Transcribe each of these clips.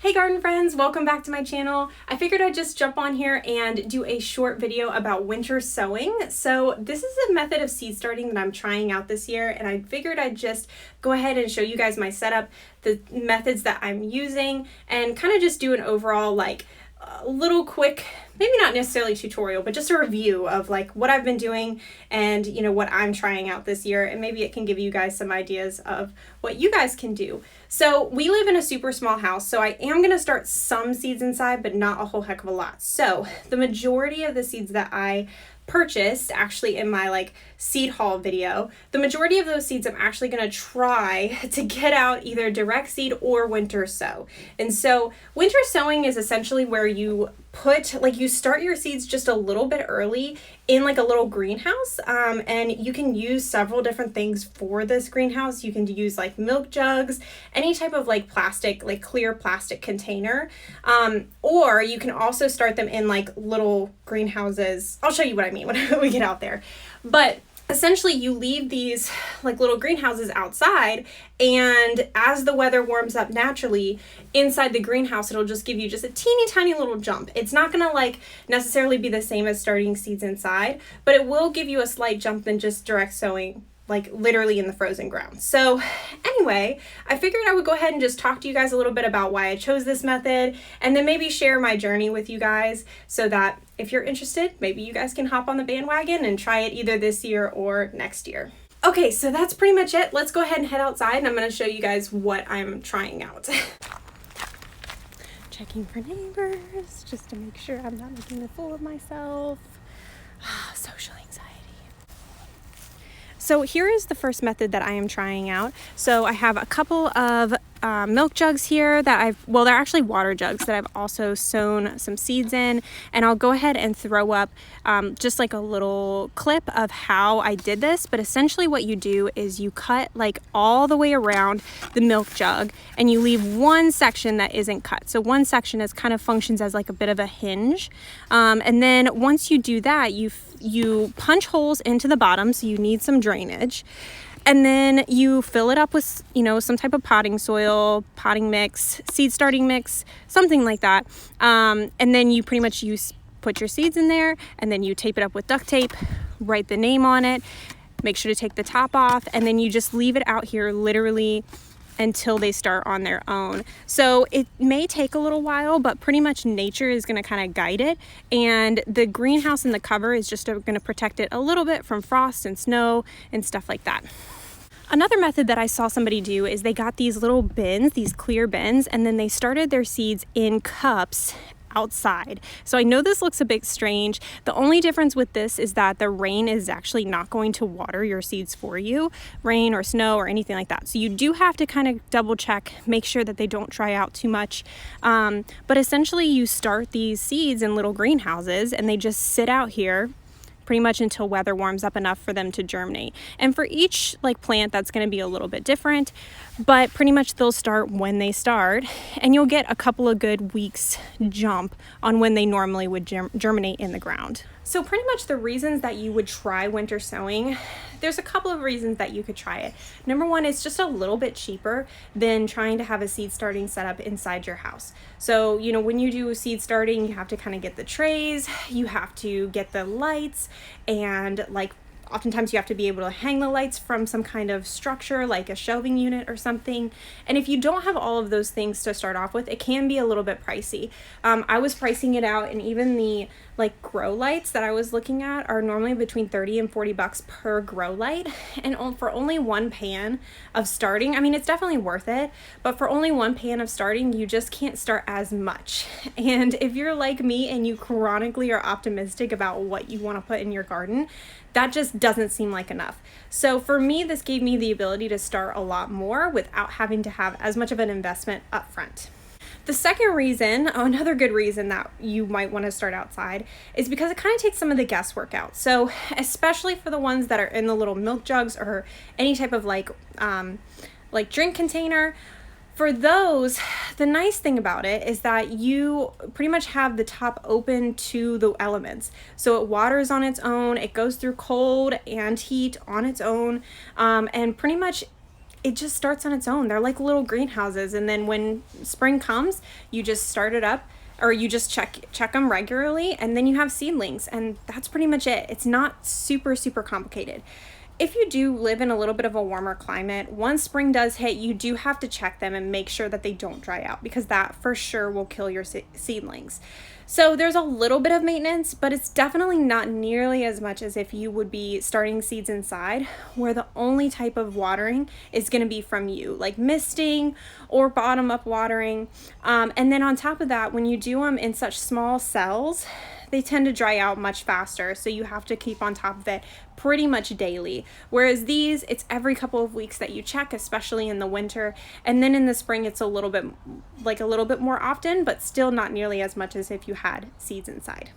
Hey garden friends, welcome back to my channel. I figured I'd just jump on here and do a short video about winter sowing. So this is a method of seed starting that I'm trying out this year, and I figured I'd just go ahead and show you guys my setup, the methods that I'm using, and kind of just do an overall little quick, maybe not necessarily tutorial, but just a review of what I've been doing and what I'm trying out this year, and maybe it can give you guys some ideas of what you guys can do. So we live in a super small house, so I am going to start some seeds inside, but not a whole heck of a lot. So the majority of the seeds that I purchased actually in my seed haul video, the majority of those seeds I'm actually going to try to get out either direct seed or winter sow. And so winter sowing is essentially where you put you start your seeds just a little bit early in a little greenhouse, and you can use several different things for this greenhouse. You can use milk jugs, any type of plastic, clear plastic container, or you can also start them in little greenhouses. I'll show you what I mean when we get out there. But essentially you leave these little greenhouses outside, and as the weather warms up naturally inside the greenhouse, it'll just give you just a teeny tiny little jump. It's not gonna necessarily be the same as starting seeds inside, but it will give you a slight jump than just direct sowing literally in the frozen ground. So anyway, I figured I would go ahead and just talk to you guys a little bit about why I chose this method, and then maybe share my journey with you guys so that if you're interested, maybe you guys can hop on the bandwagon and try it either this year or next year. Okay, so that's pretty much it. Let's go ahead and head outside, and I'm going to show you guys what I'm trying out. Checking for neighbors just to make sure I'm not making a fool of myself. Social anxiety. So here is the first method that I am trying out. So I have a couple of milk jugs here that they're actually water jugs that I've also sown some seeds in, and I'll go ahead and throw up just a little clip of how I did this. But essentially what you do is you cut all the way around the milk jug, and you leave one section that isn't cut. So one section kind of functions as a bit of a hinge, and then once you do that, you punch holes into the bottom, so you need some drainage. And then you fill it up with, some type of potting soil, potting mix, seed starting mix, something like that. And then you pretty much put your seeds in there, and then you tape it up with duct tape, write the name on it, make sure to take the top off, and then you just leave it out here literally until they start on their own. So it may take a little while, but pretty much nature is going to kind of guide it, and the greenhouse and the cover is just going to protect it a little bit from frost and snow and stuff like that. Another method that I saw somebody do is they got these little bins, these clear bins, and then they started their seeds in cups outside. So I know this looks a bit strange. The only difference with this is that the rain is actually not going to water your seeds for you, rain or snow or anything like that. So you do have to kind of double check, make sure that they don't dry out too much. But essentially you start these seeds in little greenhouses, and they just sit out here pretty much until weather warms up enough for them to germinate. And for each plant, that's going to be a little bit different, but pretty much they'll start when they start, and you'll get a couple of good weeks jump on when they normally would germinate in the ground. So pretty much the reasons that you would try winter sowing, there's a couple of reasons that you could try it. Number one, it's just a little bit cheaper than trying to have a seed starting setup inside your house. So, when you do seed starting, you have to kind of get the trays, you have to get the lights, and oftentimes you have to be able to hang the lights from some kind of structure, like a shelving unit or something. And if you don't have all of those things to start off with, it can be a little bit pricey. I was pricing it out, and even the grow lights that I was looking at are normally between 30 and 40 bucks per grow light. And for only one pan of starting, I mean, it's definitely worth it, but for only one pan of starting, you just can't start as much. And if you're like me and you chronically are optimistic about what you want to put in your garden, that just doesn't seem like enough. So for me, this gave me the ability to start a lot more without having to have as much of an investment up front. The second reason, another good reason that you might want to start outside, is because it kind of takes some of the guesswork out. So especially for the ones that are in the little milk jugs or any type of drink container, for those, the nice thing about it is that you pretty much have the top open to the elements. So it waters on its own, it goes through cold and heat on its own, and pretty much it just starts on its own. They're like little greenhouses, and then when spring comes, you just start it up, or you just check them regularly, and then you have seedlings, and that's pretty much it. It's not super complicated. If you do live in a little bit of a warmer climate, once spring does hit, you do have to check them and make sure that they don't dry out, because that for sure will kill your seedlings. So there's a little bit of maintenance, but it's definitely not nearly as much as if you would be starting seeds inside, where the only type of watering is going to be from you, like misting or bottom up watering. And then on top of that, when you do them in such small cells, they tend to dry out much faster, so you have to keep on top of it pretty much daily. Whereas these, it's every couple of weeks that you check, especially in the winter, and then in the spring it's a little bit more often, but still not nearly as much as if you had seeds inside.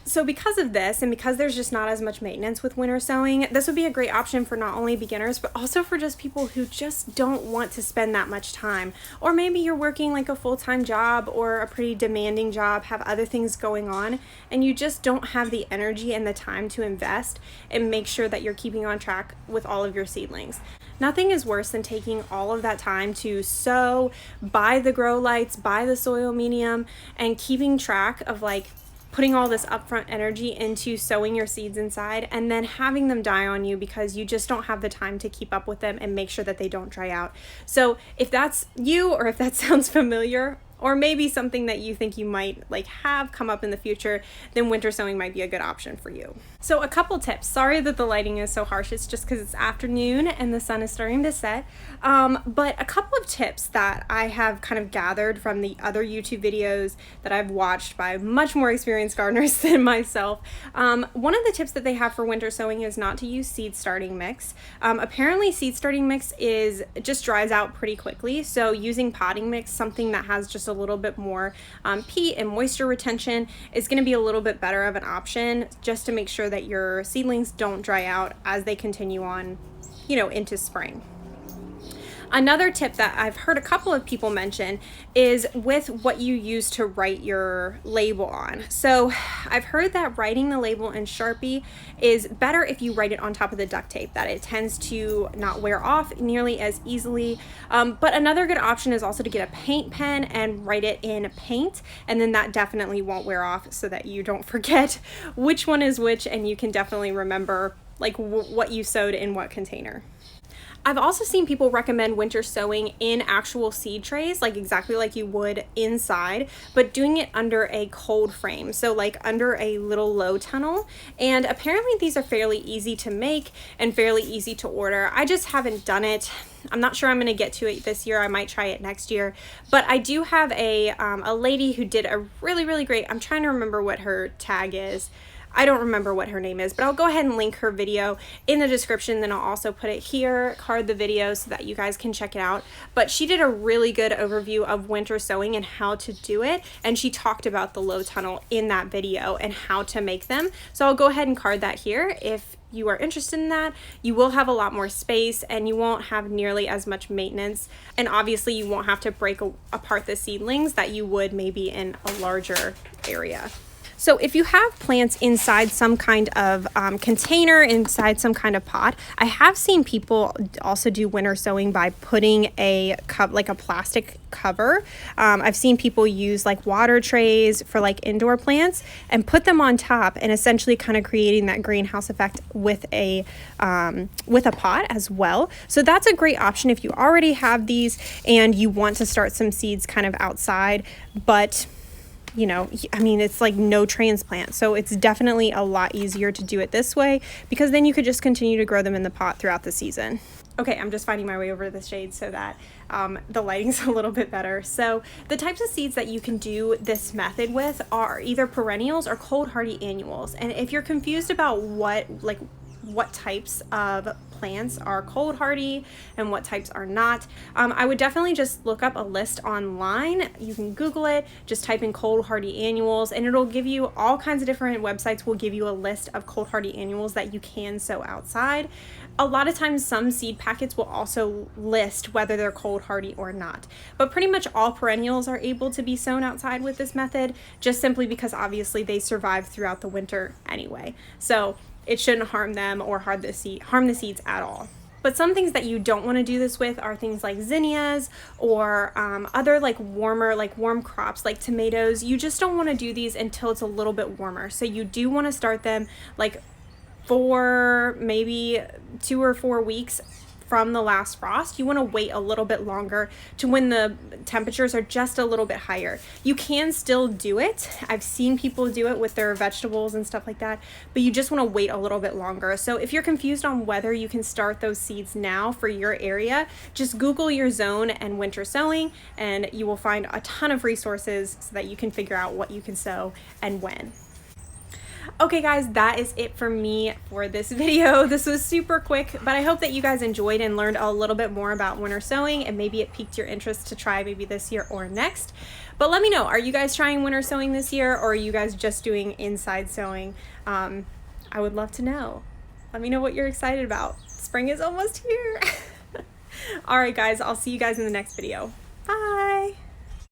So because of this, and because there's just not as much maintenance with winter sowing, this would be a great option for not only beginners, but also for just people who just don't want to spend that much time. Or maybe you're working like a full-time job or a pretty demanding job, have other things going on, and you just don't have the energy and the time to invest and make sure that you're keeping on track with all of your seedlings. Nothing is worse than taking all of that time to sow, buy the grow lights, buy the soil medium, and keeping track of like putting all this upfront energy into sowing your seeds inside, and then having them die on you because you just don't have the time to keep up with them and make sure that they don't dry out. So if that's you, or if that sounds familiar, or maybe something that you think you might like have come up in the future, then winter sowing might be a good option for you. So a couple tips. Sorry that the lighting is so harsh. It's just because it's afternoon and the sun is starting to set. But a couple of tips that I have kind of gathered from the other YouTube videos that I've watched by much more experienced gardeners than myself. One of the tips that they have for winter sowing is not to use seed starting mix. Apparently seed starting mix just dries out pretty quickly. So using potting mix, something that has just a little bit more peat and moisture retention, is going to be a little bit better of an option, just to make sure that your seedlings don't dry out as they continue on, into spring. Another tip that I've heard a couple of people mention is with what you use to write your label on. So I've heard that writing the label in Sharpie is better if you write it on top of the duct tape, that it tends to not wear off nearly as easily. But another good option is also to get a paint pen and write it in paint, and then that definitely won't wear off, so that you don't forget which one is which, and you can definitely remember like what you sowed in what container. I've also seen people recommend winter sowing in actual seed trays, like exactly like you would inside, but doing it under a cold frame, so like under a little Lowe tunnel. And apparently these are fairly easy to make and fairly easy to order. I just haven't done it. I'm not sure I'm going to get to it this year. I might try it next year. But I do have a lady who did a really great, I'm trying to remember what her tag is. I don't remember what her name is, but I'll go ahead and link her video in the description. Then I'll also put it here, card the video, so that you guys can check it out. But she did a really good overview of winter sowing and how to do it. And she talked about the Lowe tunnel in that video and how to make them. So I'll go ahead and card that here. If you are interested in that, you will have a lot more space and you won't have nearly as much maintenance. And obviously you won't have to break apart the seedlings that you would maybe in a larger area. So if you have plants inside some kind of container, inside some kind of pot, I have seen people also do winter sowing by putting a plastic cover. I've seen people use like water trays for like indoor plants and put them on top, and essentially kind of creating that greenhouse effect with a pot as well. So that's a great option if you already have these and you want to start some seeds kind of outside, but it's like no transplant. So it's definitely a lot easier to do it this way, because then you could just continue to grow them in the pot throughout the season. Okay, I'm just finding my way over to the shade so that the lighting's a little bit better. So the types of seeds that you can do this method with are either perennials or cold hardy annuals. And if you're confused about what types of plants are cold hardy and what types are not, I would definitely just look up a list online. You can Google it, just type in cold hardy annuals, and it'll give you all kinds of different websites will give you a list of cold hardy annuals that you can sow outside. A lot of times some seed packets will also list whether they're cold hardy or not, but pretty much all perennials are able to be sown outside with this method, just simply because obviously they survive throughout the winter anyway. So it shouldn't harm them or harm the seeds at all. But some things that you don't want to do this with are things like zinnias or other like warm crops like tomatoes. You just don't want to do these until it's a little bit warmer. So you do want to start them like for maybe 2 or 4 weeks from the last frost. You want to wait a little bit longer to when the temperatures are just a little bit higher. You can still do it. I've seen people do it with their vegetables and stuff like that, but you just want to wait a little bit longer. So if you're confused on whether you can start those seeds now for your area, just Google your zone and winter sowing, and you will find a ton of resources so that you can figure out what you can sow and when. Okay guys, that is it for me for this video. This was super quick, but I hope that you guys enjoyed and learned a little bit more about winter sowing, and maybe it piqued your interest to try maybe this year or next. But let me know, are you guys trying winter sowing this year, or are you guys just doing inside sowing? I would love to know. Let me know what you're excited about. Spring is almost here. All right guys, I'll see you guys in the next video. Bye.